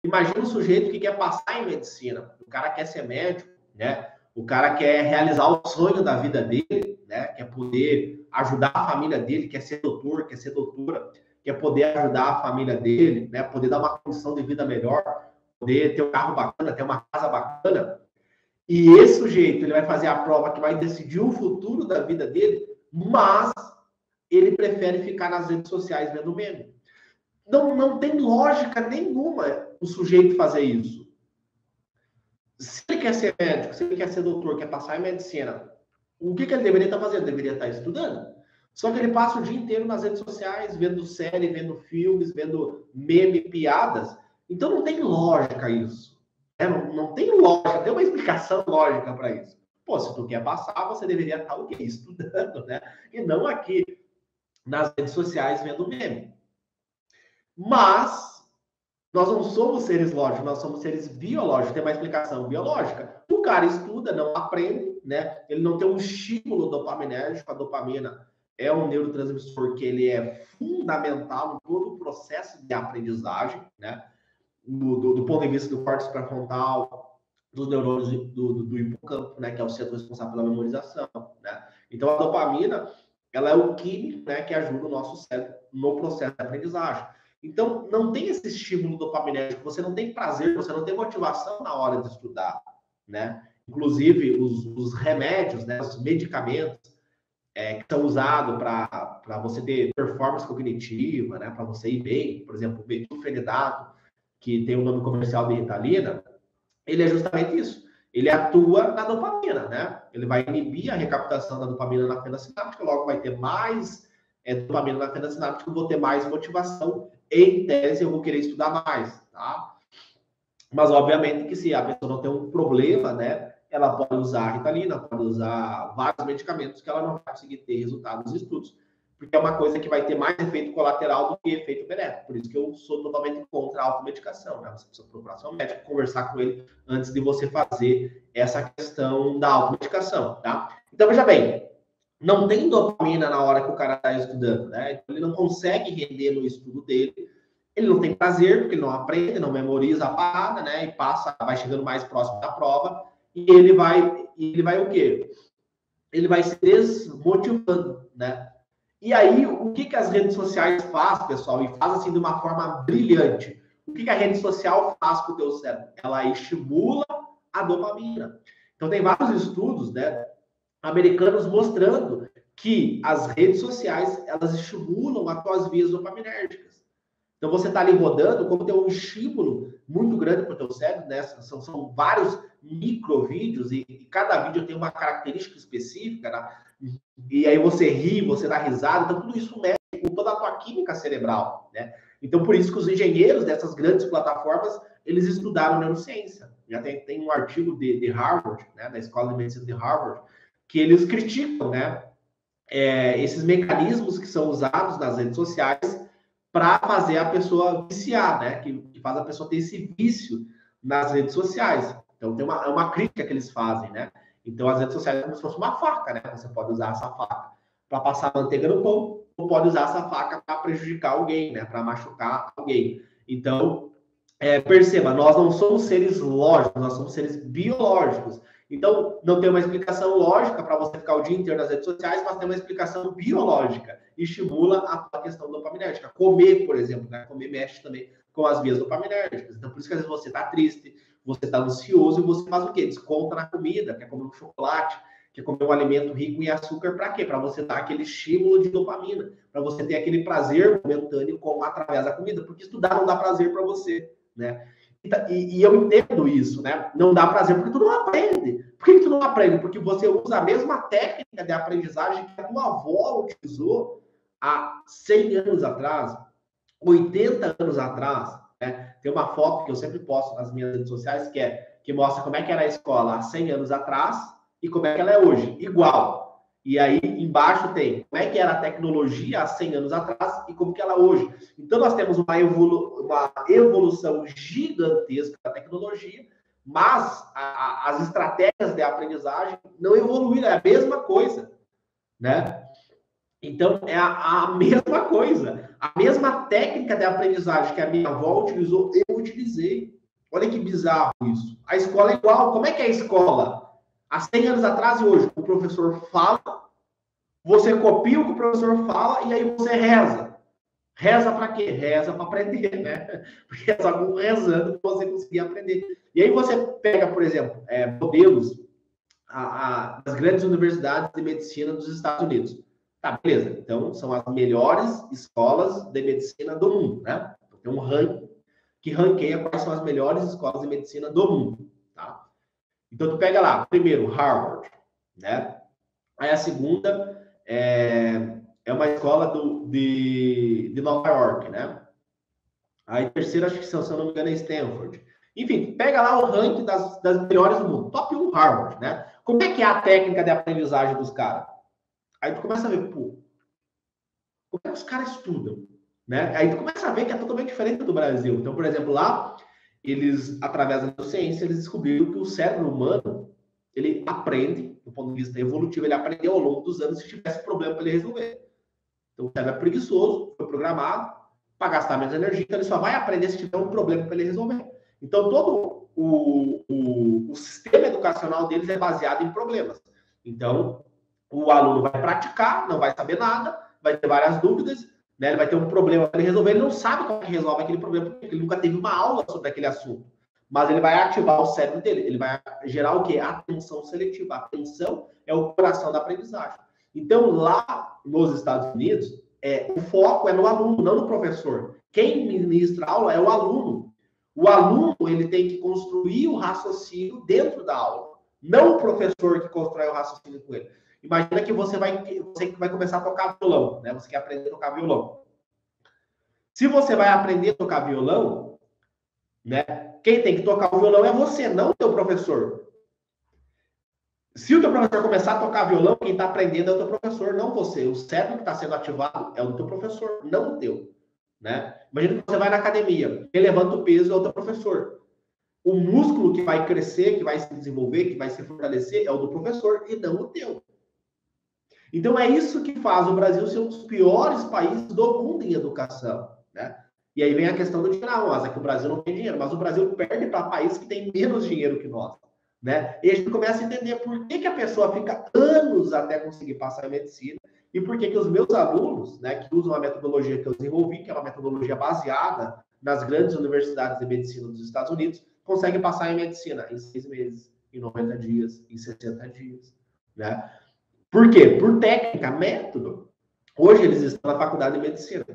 Imagina um sujeito que quer passar em medicina, o cara quer ser médico, né? O cara quer realizar o sonho da vida dele, né? Quer poder ajudar a família dele, quer ser doutor, quer ser doutora, quer poder ajudar a família dele, né? Poder dar uma condição de vida melhor, poder ter um carro bacana, ter uma casa bacana. E esse sujeito, ele vai fazer a prova que vai decidir o futuro da vida dele, mas ele prefere ficar nas redes sociais vendo meme. Não tem lógica nenhuma o sujeito fazer isso. Se ele quer ser médico, se ele quer ser doutor, quer passar em medicina, o que ele deveria estar fazendo? Deveria estar estudando. Só que ele passa o dia inteiro nas redes sociais, vendo série, vendo filmes, vendo meme, piadas. Então não tem lógica isso. Né? Não tem lógica, tem uma explicação lógica para isso. Pô, se tu quer passar, você deveria estar o quê? Estudando, né? E não aqui nas redes sociais vendo meme. Mas nós não somos seres lógicos, nós somos seres biológicos, tem uma explicação biológica. O cara estuda, não aprende, né? Ele não tem um estímulo dopaminérgico, a dopamina é um neurotransmissor que ele é fundamental em todo o processo de aprendizagem, né? Do ponto de vista do córtex pré-frontal, dos neurônios do hipocampo, né? Que é o centro responsável pela memorização, né? Então a dopamina, ela é o químico, né? Que ajuda o nosso cérebro no processo de aprendizagem. Então, não tem esse estímulo dopaminérgico, você não tem prazer, você não tem motivação na hora de estudar, né? Inclusive, os remédios, né, os medicamentos que são usados para você ter performance cognitiva, né, para você ir bem, por exemplo, o metilfenidato, que tem o nome comercial de Ritalina, ele é justamente isso. Ele atua na dopamina, né? Ele vai inibir a recaptação da dopamina na fenda sináptica, logo vai ter mais dopamina na fenda sináptica, eu vou ter mais motivação. Em tese, eu vou querer estudar mais, tá? Mas, obviamente, que se a pessoa não tem um problema, né? Ela pode usar a Ritalina, pode usar vários medicamentos que ela não vai conseguir ter resultado nos estudos. Porque é uma coisa que vai ter mais efeito colateral do que efeito benéfico. Por isso que eu sou totalmente contra a automedicação, né? Você precisa procurar seu médico, conversar com ele antes de você fazer essa questão da automedicação, tá? Então, veja bem, não tem dopamina na hora que o cara está estudando, né? Então, ele não consegue render no estudo dele, ele não tem prazer, porque ele não aprende, não memoriza a parada, né? E passa, vai chegando mais próximo da prova, e ele vai o quê? Ele vai se desmotivando, né? E aí, o que as redes sociais fazem, pessoal? E faz assim de uma forma brilhante. O que a rede social faz com o teu cérebro? Ela estimula a dopamina. Então, tem vários estudos, né, americanos mostrando que as redes sociais, elas estimulam as tuas vias dopaminérgicas. Então, você está ali rodando, como tem um estímulo muito grande para o teu cérebro, né? São vários microvídeos e cada vídeo tem uma característica específica, né? E aí você ri, você dá risada, então tudo isso mexe com toda a tua química cerebral, né? Então, por isso que os engenheiros dessas grandes plataformas, eles estudaram neurociência. Já tem um artigo de Harvard, né, da Escola de Medicina de Harvard, que eles criticam, né, esses mecanismos que são usados nas redes sociais para fazer a pessoa viciar, né? Que faz a pessoa ter esse vício nas redes sociais. Então, tem uma crítica que eles fazem, né? Então, as redes sociais é como se fosse uma faca, né? Você pode usar essa faca para passar manteiga no pão, ou pode usar essa faca para prejudicar alguém, né? Para machucar alguém. Então, perceba, nós não somos seres lógicos, nós somos seres biológicos. Então, não tem uma explicação lógica para você ficar o dia inteiro nas redes sociais, mas tem uma explicação biológica. Estimula a questão dopaminérgica. Comer, por exemplo, né? Comer mexe também com as vias dopaminérgicas. Então, por isso que às vezes você está triste, você está ansioso e você faz o quê? Desconta na comida, quer comer um chocolate, quer comer um alimento rico em açúcar, para quê? Para você dar aquele estímulo de dopamina, para você ter aquele prazer momentâneo através da comida, porque estudar não dá prazer para você, né? E eu entendo isso, né? Não dá prazer porque tu não aprende. Por que tu não aprende? Porque você usa a mesma técnica de aprendizagem que a tua avó utilizou há 100 anos atrás, 80 anos atrás, né? Tem uma foto que eu sempre posto nas minhas redes sociais que mostra como é que era a escola há 100 anos atrás e como é que ela é hoje. Igual. E aí, embaixo tem como é que era a tecnologia há 100 anos atrás e como que ela é hoje. Então, nós temos uma evolução gigantesca da tecnologia, mas as estratégias de aprendizagem não evoluíram, é a mesma coisa, né? Então, é a mesma coisa. A mesma técnica de aprendizagem que a minha avó utilizou, eu utilizei. Olha que bizarro isso. A escola é igual. Como é que é a escola? Há 100 anos atrás e hoje, o professor fala, você copia o que o professor fala e aí você reza. Reza para quê? Reza para aprender, né? Porque é só rezando que você conseguir aprender. E aí você pega, por exemplo, modelos das grandes universidades de medicina dos Estados Unidos. Tá, beleza. Então, são as melhores escolas de medicina do mundo, né? Tem um ranking que ranqueia quais são as melhores escolas de medicina do mundo, tá? Então, tu pega lá, primeiro, Harvard, né? Aí a segunda é uma escola de Nova York, né? Aí a terceira, acho que, se eu não me engano, é Stanford. Enfim, pega lá o ranking das melhores do mundo. Top 1 Harvard, né? Como é que é a técnica de aprendizagem dos caras? Aí tu começa a ver, pô, como é que os caras estudam? Né? Aí tu começa a ver que é totalmente diferente do Brasil. Então, por exemplo, lá, eles, através da ciência, eles descobriram que o cérebro humano, ele aprende, do ponto de vista evolutivo, ele aprendeu ao longo dos anos se tivesse problema para ele resolver. Então, o cérebro é preguiçoso, foi programado para gastar menos energia, então ele só vai aprender se tiver um problema para ele resolver. Então, todo o sistema educacional deles é baseado em problemas. Então, o aluno vai praticar, não vai saber nada, vai ter várias dúvidas, né? Ele vai ter um problema para ele resolver, ele não sabe como que resolve aquele problema, porque ele nunca teve uma aula sobre aquele assunto. Mas ele vai ativar o cérebro dele, ele vai gerar o quê? Atenção seletiva. A atenção é o coração da aprendizagem. Então, lá nos Estados Unidos, o foco é no aluno, não no professor. Quem ministra a aula é o aluno. O aluno ele tem que construir o raciocínio dentro da aula, não o professor que constrói o raciocínio com ele. Imagina que você vai começar a tocar violão, né? Você quer aprender a tocar violão. Se você vai aprender a tocar violão, né? Quem tem que tocar o violão é você, não o teu professor. Se o teu professor começar a tocar violão, quem está aprendendo é o teu professor, não você. O cérebro que está sendo ativado é o do teu professor, não o teu. Né? Imagina que você vai na academia, quem levanta o peso é o teu professor. O músculo que vai crescer, que vai se desenvolver, que vai se fortalecer é o do professor e não o teu. Então é isso que faz o Brasil ser um dos piores países do mundo em educação. Né? E aí vem a questão do dinheiro. É que o Brasil não tem dinheiro, mas o Brasil perde para países que têm menos dinheiro que nós. Né? E a gente começa a entender por que a pessoa fica anos até conseguir passar em medicina e por que os meus alunos, né, que usam a metodologia que eu desenvolvi, que é uma metodologia baseada nas grandes universidades de medicina dos Estados Unidos, conseguem passar em medicina em 6 meses, em 90 dias, em 60 dias. Né? Por quê? Por técnica, método. Hoje eles estão na faculdade de medicina.